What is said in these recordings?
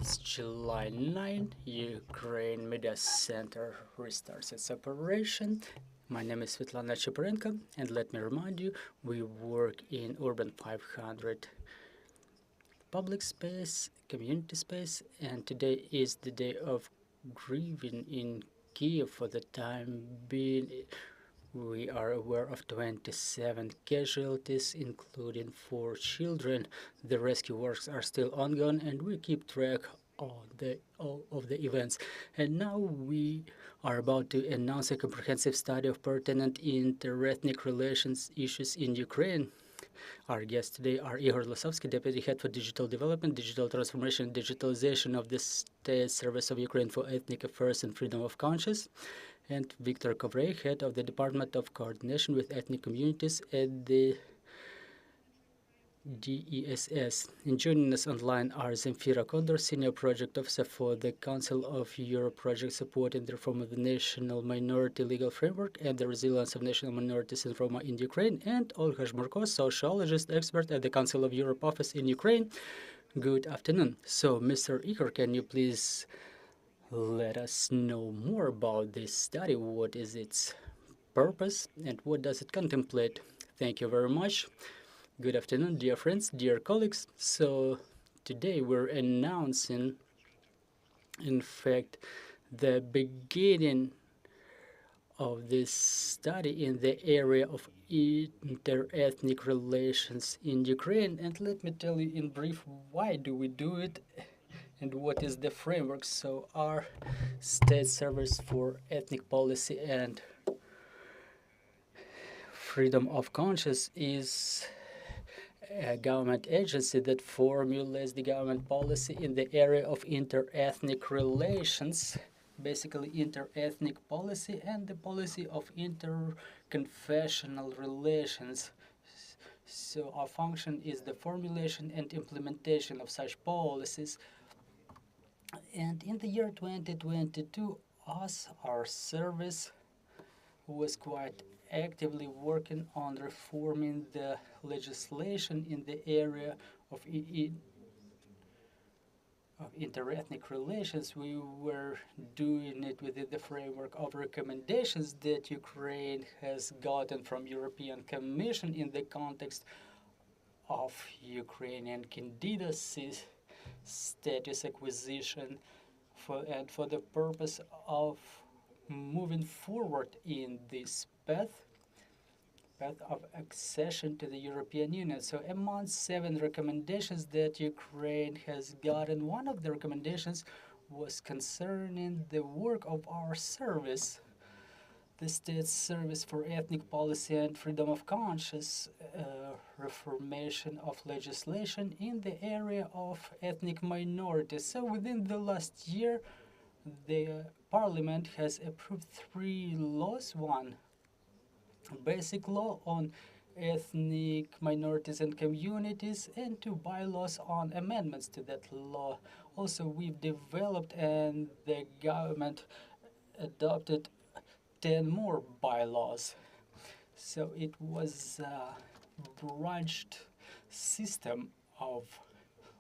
It's July 9. Ukraine Media Center restarts its operation. My name is Svetlana Cheparenko, and let me remind you, we work in Urban 500 public space, community space, and today is the day of grieving in Kiev. For the time being, we are aware of 27 casualties, including 4 children. The rescue works are still ongoing, and we keep track of the events. And now we are about to announce a comprehensive study of pertinent interethnic relations issues in Ukraine. Our guests today are Ihor Lossovskyi, Deputy Head for Digital Development, Digital Transformation, and Digitalization of the State Service of Ukraine for Ethnic Affairs and Freedom of Conscience, and Viktor Kovrei, Head of the Department of Coordination with Ethnic Communities at the DESS. And joining us online are Zemfira Kondur, Senior Project Officer for the Council of Europe Project supporting the reform of the National Minority Legal Framework and the resilience of national minorities and Roma in Ukraine, and Olga Zhmurko, sociologist expert at the Council of Europe office in Ukraine. Good afternoon. So, Mr. Ihor, can you please let us know more about this study? What is its purpose and what does it contemplate? Thank you very much. Good afternoon, dear friends, dear colleagues. So today we're announcing, in fact, the beginning of this study in the area of interethnic relations in Ukraine. And let me tell you in brief, why do we do it and what is the framework? So our State Service for Ethnic Policy and Freedom of Conscience is a government agency that formulates the government policy in the area of interethnic relations, basically interethnic policy and the policy of interconfessional relations. So our function is the formulation and implementation of such policies. And in the year 2022, our service was quite actively working on reforming the legislation in the area of interethnic relations. We were doing it within the framework of recommendations that Ukraine has gotten from European Commission in the context of Ukrainian candidacy status acquisition and for the purpose of moving forward in this path of accession to the European Union. So among 7 recommendations that Ukraine has gotten, one of the recommendations was concerning the work of our service, the State Service for Ethnic Policy and Freedom of Conscience, reformation of legislation in the area of ethnic minorities. So within the last year, the Parliament has approved 3 laws. One basic law on ethnic minorities and communities, and 2 bylaws on amendments to that law. Also, we've developed and the government adopted 10 more bylaws. So it was a branched system of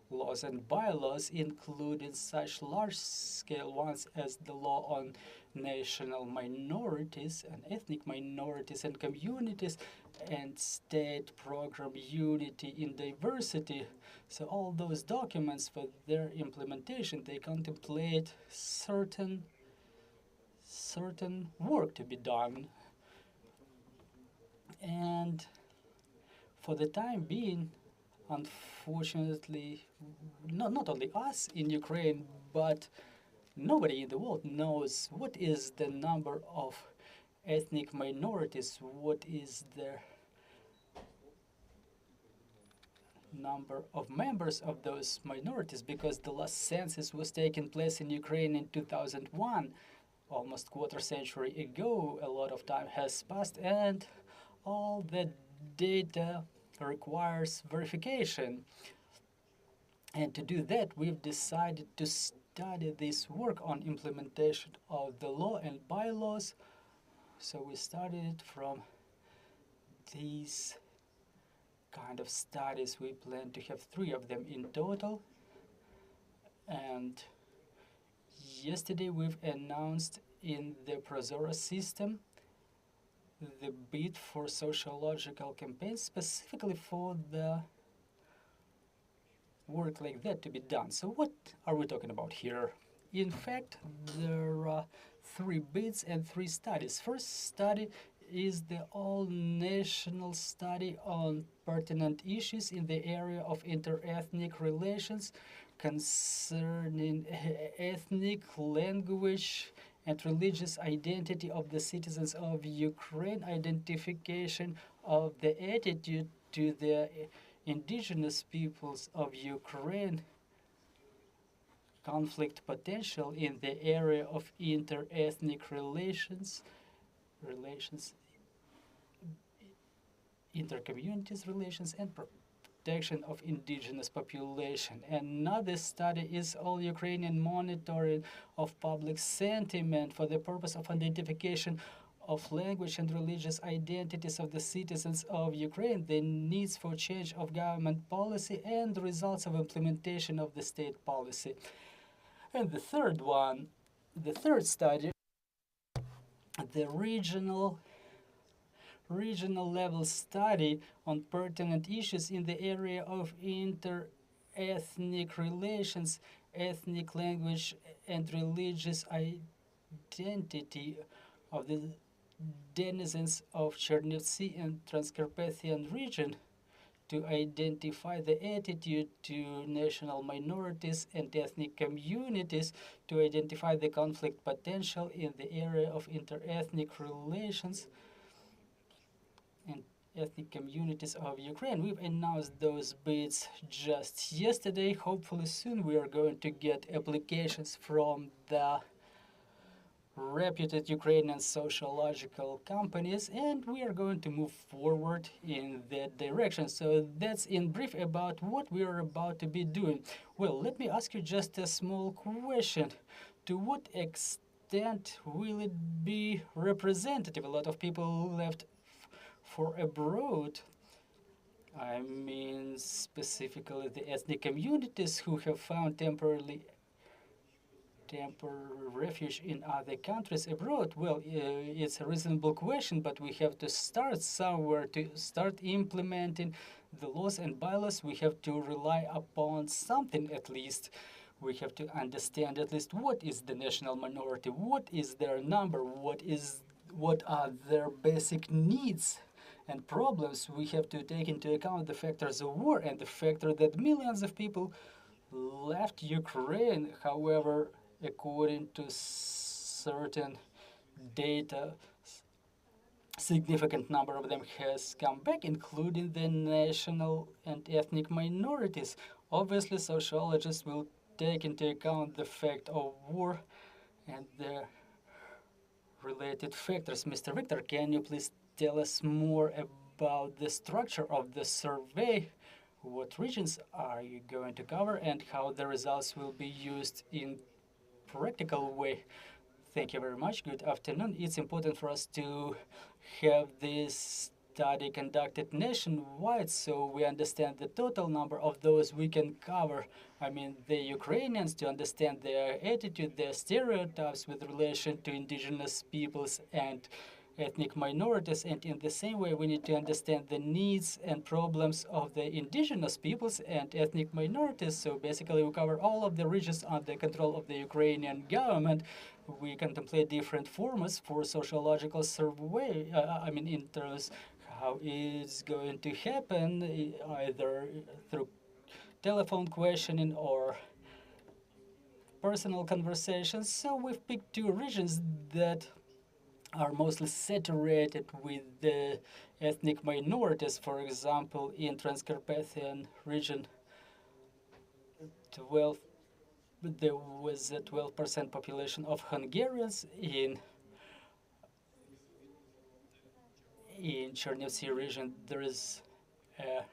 laws and bylaws, including such large-scale ones as the law on national minorities and ethnic minorities and communities, and state program Unity in Diversity. So all those documents, for their implementation, they contemplate certain work to be done. And for the time being, unfortunately, not only us in Ukraine, but nobody in the world knows what is the number of ethnic minorities, what is the number of members of those minorities, because the last census was taking place in Ukraine in 2001, almost quarter century ago. A lot of time has passed, and all the data requires verification. And to do that, we've decided to study this work on implementation of the law and bylaws. So we started it from these kind of studies. We plan to have 3 of them in total. And yesterday we've announced in the Prozora system the bid for sociological campaigns specifically for the work like that to be done. So what are we talking about here? In fact, there are 3 bids and 3 studies. First study is the all-national study on pertinent issues in the area of interethnic relations concerning ethnic, language, and religious identity of the citizens of Ukraine, identification of the attitude to the indigenous peoples of Ukraine, conflict potential in the area of interethnic relations, intercommunities relations, and protection of indigenous population. Another study is all-Ukrainian monitoring of public sentiment for the purpose of identification of language and religious identities of the citizens of Ukraine, the needs for change of government policy, and the results of implementation of the state policy. And the third study, the regional level study on pertinent issues in the area of interethnic relations, ethnic, language, and religious identity of the denizens of Chernivtsi and Transcarpathian region to identify the attitude to national minorities and ethnic communities, to identify the conflict potential in the area of interethnic relations and ethnic communities of Ukraine. We've announced those bids just yesterday. Hopefully soon we are going to get applications from the reputed Ukrainian sociological companies, and we are going to move forward in that direction. So that's in brief about what we are about to be doing. Well, let me ask you just a small question. To what extent will it be representative? A lot of people left for abroad. I mean, specifically the ethnic communities who have found temporary refuge in other countries abroad? Well, it's a reasonable question, but we have to start somewhere to start implementing the laws and bylaws. We have to rely upon something at least. We have to understand at least what is the national minority, what is their number, what are their basic needs and problems. We have to take into account the factors of war and the factor that millions of people left Ukraine. However, according to certain data, significant number of them has come back, including the national and ethnic minorities. Obviously, sociologists will take into account the fact of war and the related factors. Mr. Viktor, can you please tell us more about the structure of the survey? What regions are you going to cover and how the results will be used in practical way? Thank you very much. Good afternoon. It's important for us to have this study conducted nationwide so we understand the total number of those we can cover. I mean, the Ukrainians, to understand their attitude, their stereotypes with relation to indigenous peoples and ethnic minorities, and in the same way we need to understand the needs and problems of the indigenous peoples and ethnic minorities. So basically we cover all of the regions under control of the Ukrainian government. We contemplate different formats for sociological survey, in terms how it's going to happen, either through telephone questioning or personal conversations. So we've picked 2 regions that are mostly saturated with the ethnic minorities. For example, in Transcarpathian region, there was a 12% population of Hungarians. In Chernivtsi region, there is a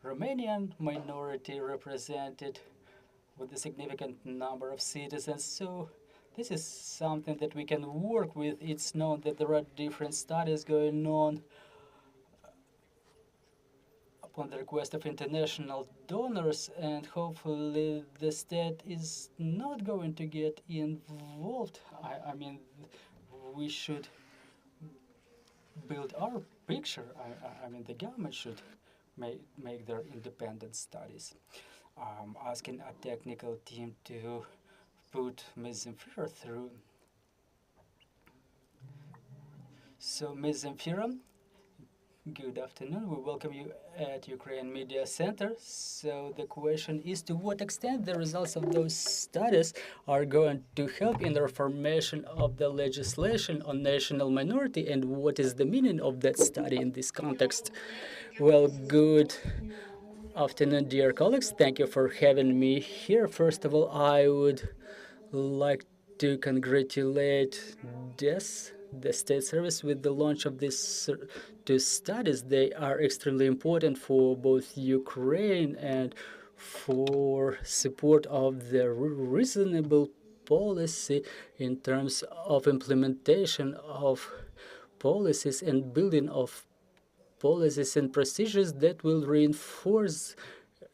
Romanian minority represented with a significant number of citizens. So this is something that we can work with. It's known that there are different studies going on upon the request of international donors, and hopefully the state is not going to get involved. I mean, we should build our picture. I mean, the government should make their independent studies. Asking a technical team to put Ms. Zemfira through. So, Ms. Zemfira, good afternoon. We welcome you at Ukraine Media Center. So the question is, to what extent the results of those studies are going to help in the reformation of the legislation on national minority, and what is the meaning of that study in this context? Well, good afternoon, dear colleagues. Thank you for having me here. First of all, I would like to congratulate the State Service with the launch of these two studies. They are extremely important for both Ukraine and for support of the reasonable policy in terms of implementation of policies and building of policies and procedures that will reinforce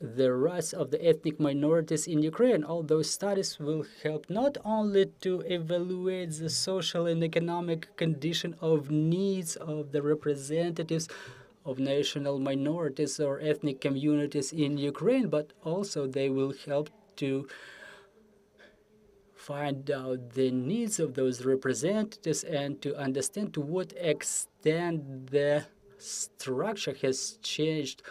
the rights of the ethnic minorities in Ukraine. All those studies will help not only to evaluate the social and economic condition of needs of the representatives of national minorities or ethnic communities in Ukraine, but also they will help to find out the needs of those representatives and to understand to what extent the structure has changed,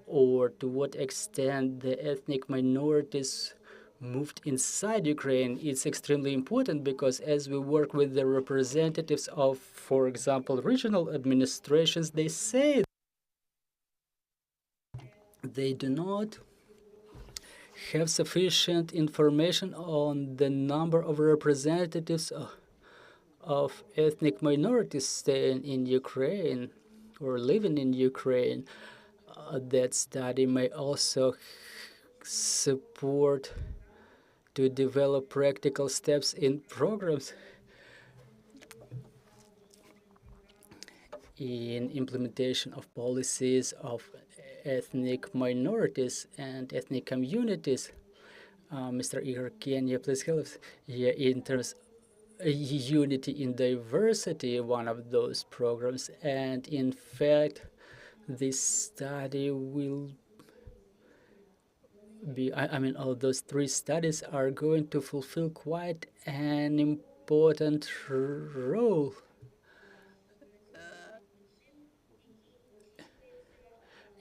or to what extent the ethnic minorities moved inside Ukraine. It's extremely important because as we work with the representatives of, for example, regional administrations, they say they do not have sufficient information on the number of representatives of ethnic minorities staying in Ukraine or living in Ukraine. That study may also support to develop practical steps in programs in implementation of policies of ethnic minorities and ethnic communities. Mr. Ihor, can you please help us? Yeah, in terms unity in diversity, one of those programs, and in fact, this study will be, I mean, all those three studies are going to fulfill quite an important role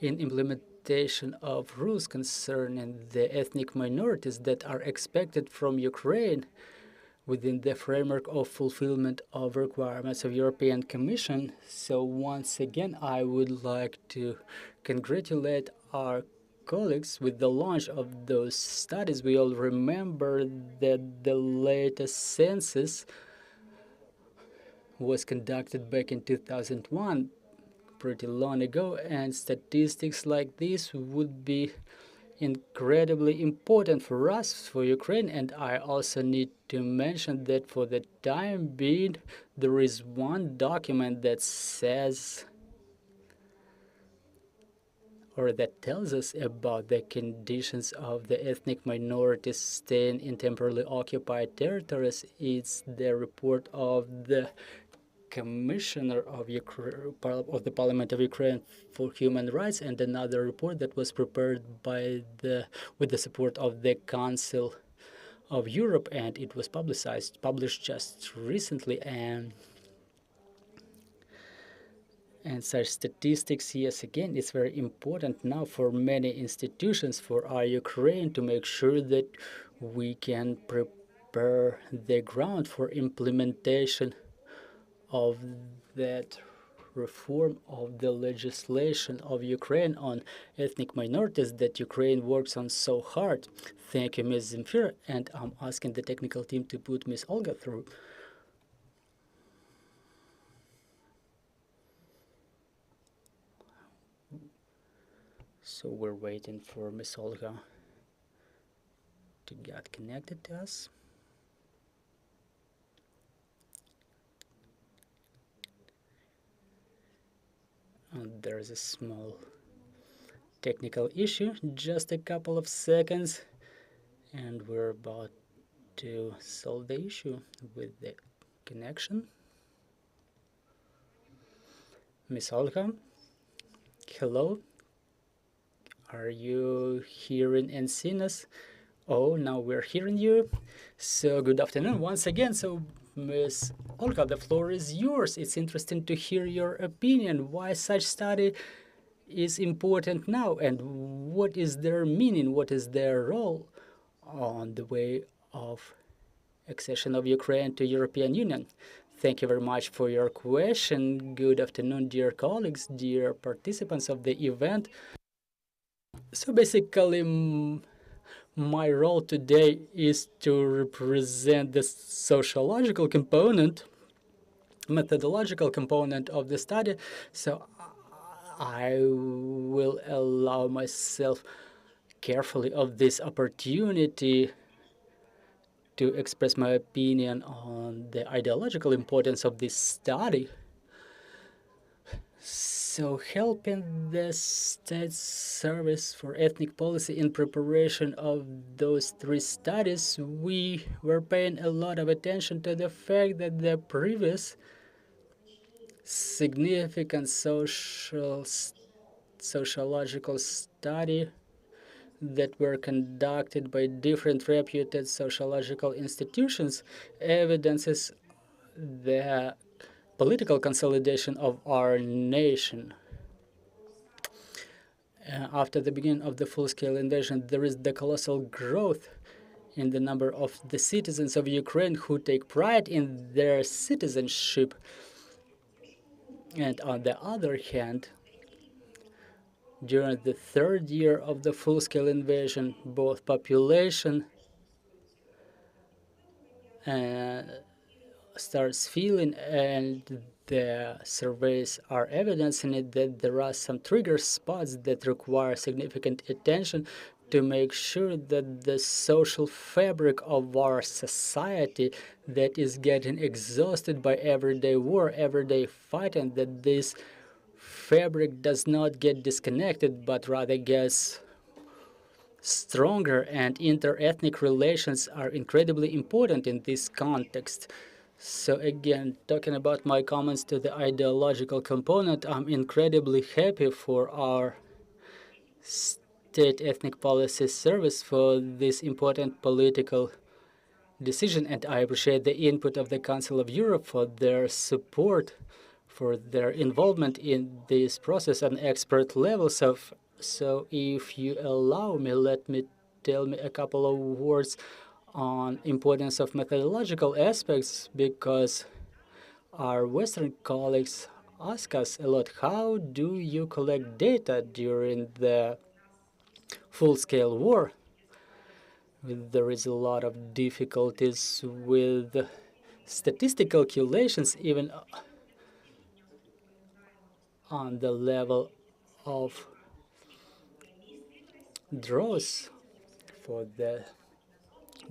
in implementation of rules concerning the ethnic minorities that are expected from Ukraine within the framework of fulfillment of requirements of European Commission. So once again, I would like to congratulate our colleagues with the launch of those studies. We all remember that the latest census was conducted back in 2001, pretty long ago, and statistics like this would be incredibly important for us, for Ukraine. And I also need to mention that for the time being, there is one document that says, or that tells us about the conditions of the ethnic minorities staying in temporarily occupied territories. It's the report of the Commissioner of the Parliament of Ukraine for Human Rights, and another report that was prepared with the support of the Council of Europe, and it was published just recently. And such statistics, yes, again, it's very important now for many institutions, for our Ukraine, to make sure that we can prepare the ground for implementation of that reform of the legislation of Ukraine on ethnic minorities that Ukraine works on so hard. Thank you, Ms. Zemfira, and I'm asking the technical team to put Ms. Olga through. So we're waiting for Ms. Olga to get connected to us. There's a small technical issue. Just a couple of seconds, and we're about to solve the issue with the connection. Miss Olga, hello. Are you hearing and seeing us? Oh, now we're hearing you. So good afternoon once again. So Miss Olga, the floor is yours. It's interesting to hear your opinion. Why such study is important now, and what is their meaning? What is their role on the way of accession of Ukraine to European Union? Thank you very much for your question. Good afternoon, dear colleagues, dear participants of the event. So basically, my role today is to represent the sociological component, methodological component of the study. So I will allow myself carefully of this opportunity to express my opinion on the ideological importance of this study. So helping the State Service for Ethnic Policy in preparation of those three studies, we were paying a lot of attention to the fact that the previous significant sociological study that were conducted by different reputed sociological institutions evidences the political consolidation of our nation. After the beginning of the full-scale invasion, there is the colossal growth in the number of the citizens of Ukraine who take pride in their citizenship. And on the other hand, during the third year of the full-scale invasion, both population starts feeling, and the surveys are evidencing it, that there are some trigger spots that require significant attention to make sure that the social fabric of our society that is getting exhausted by everyday war, everyday fighting, that this fabric does not get disconnected, but rather gets stronger, and interethnic relations are incredibly important in this context. So again, talking about my comments to the ideological component, I'm incredibly happy for our State Ethnic Policy Service for this important political decision, and I appreciate the input of the Council of Europe for their support, for their involvement in this process on expert levels. So if you allow me, let me tell me a couple of words on importance of methodological aspects, because our Western colleagues ask us a lot, how do you collect data during the full-scale war? There is a lot of difficulties with statistical calculations, even on the level of draws for the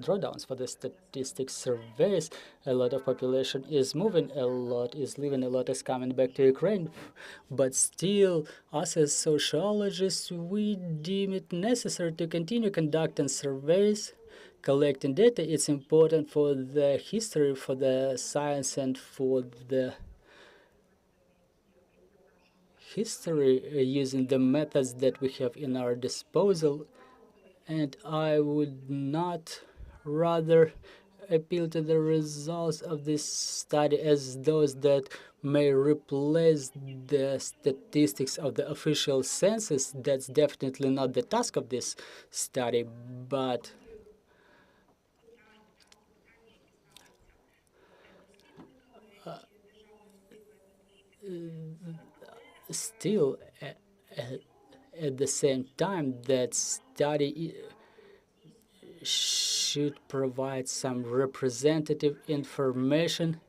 drawdowns, for the statistics surveys. A lot of population is moving, a lot is leaving, a lot is coming back to Ukraine. But still, us as sociologists, we deem it necessary to continue conducting surveys, collecting data. It's important for the history, for the science, and for the history using the methods that we have in our disposal. And I would not rather appeal to the results of this study as those that may replace the statistics of the official census. That's definitely not the task of this study, but still, at the same time, that study should provide some representative information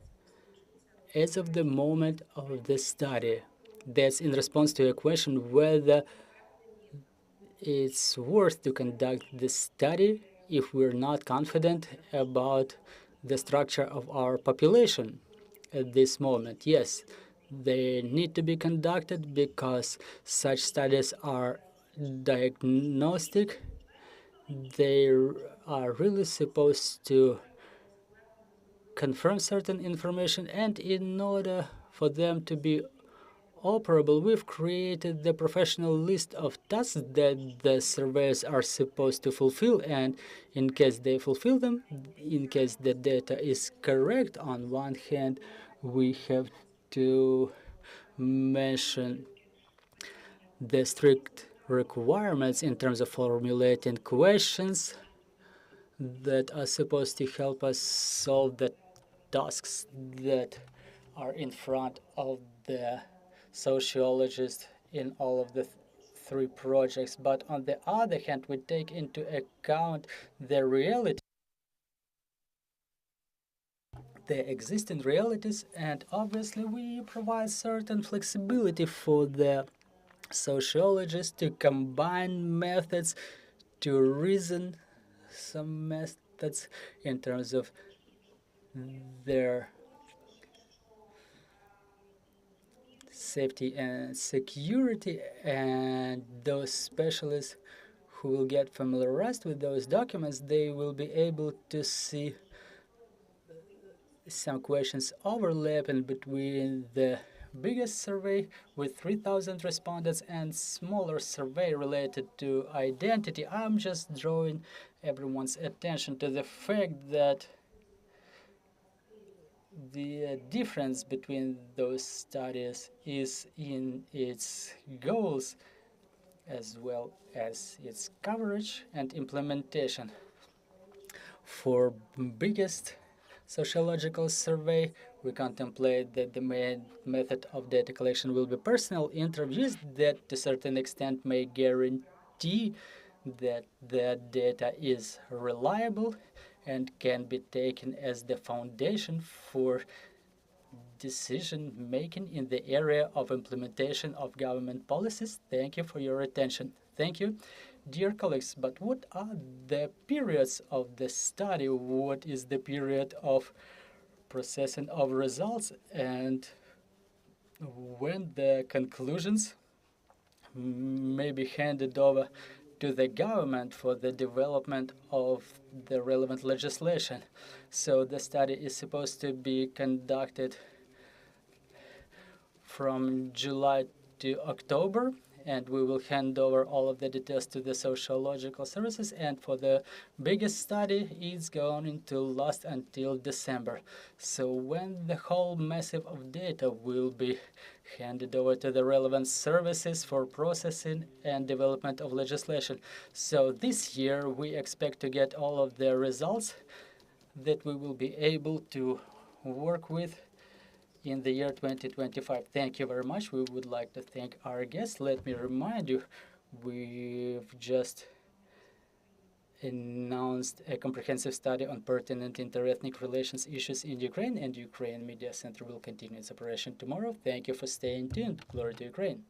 as of the moment of the study. That's in response to a question whether it's worth to conduct this study if we're not confident about the structure of our population at this moment. Yes, they need to be conducted because such studies are diagnostic. They are really supposed to confirm certain information, and in order for them to be operable, we've created the professional list of tasks that the surveyors are supposed to fulfill, and in case they fulfill them, in case the data is correct, on one hand, we have to mention the strict requirements in terms of formulating questions that are supposed to help us solve the tasks that are in front of the sociologist in all of the three projects. But on the other hand, we take into account the reality, the existing realities, and obviously we provide certain flexibility for the sociologists to combine methods, to reason some methods in terms of their safety and security, and those specialists who will get familiarized with those documents, they will be able to see some questions overlapping between the biggest survey with 3,000 respondents and smaller survey related to identity. I'm just drawing everyone's attention to the fact that the difference between those studies is in its goals as well as its coverage and implementation. For biggest sociological survey, we contemplate that the main method of data collection will be personal interviews that to a certain extent may guarantee that the data is reliable and can be taken as the foundation for decision making in the area of implementation of government policies. Thank you for your attention. Thank you, dear colleagues. But what are the periods of the study? What is the period of processing of results, and when the conclusions may be handed over to the government for the development of the relevant legislation? So the study is supposed to be conducted from July to October, and we will hand over all of the details to the sociological services. And for the biggest study, it's going to last until December. So when the whole massive of data will be handed over to the relevant services for processing and development of legislation. So this year, we expect to get all of the results that we will be able to work with in the year 2025. Thank you very much. We would like to thank our guests. Let me remind you, we've just announced a comprehensive study on pertinent interethnic relations issues in Ukraine, and Ukraine Media Center will continue its operation tomorrow. Thank you for staying tuned. Glory to Ukraine.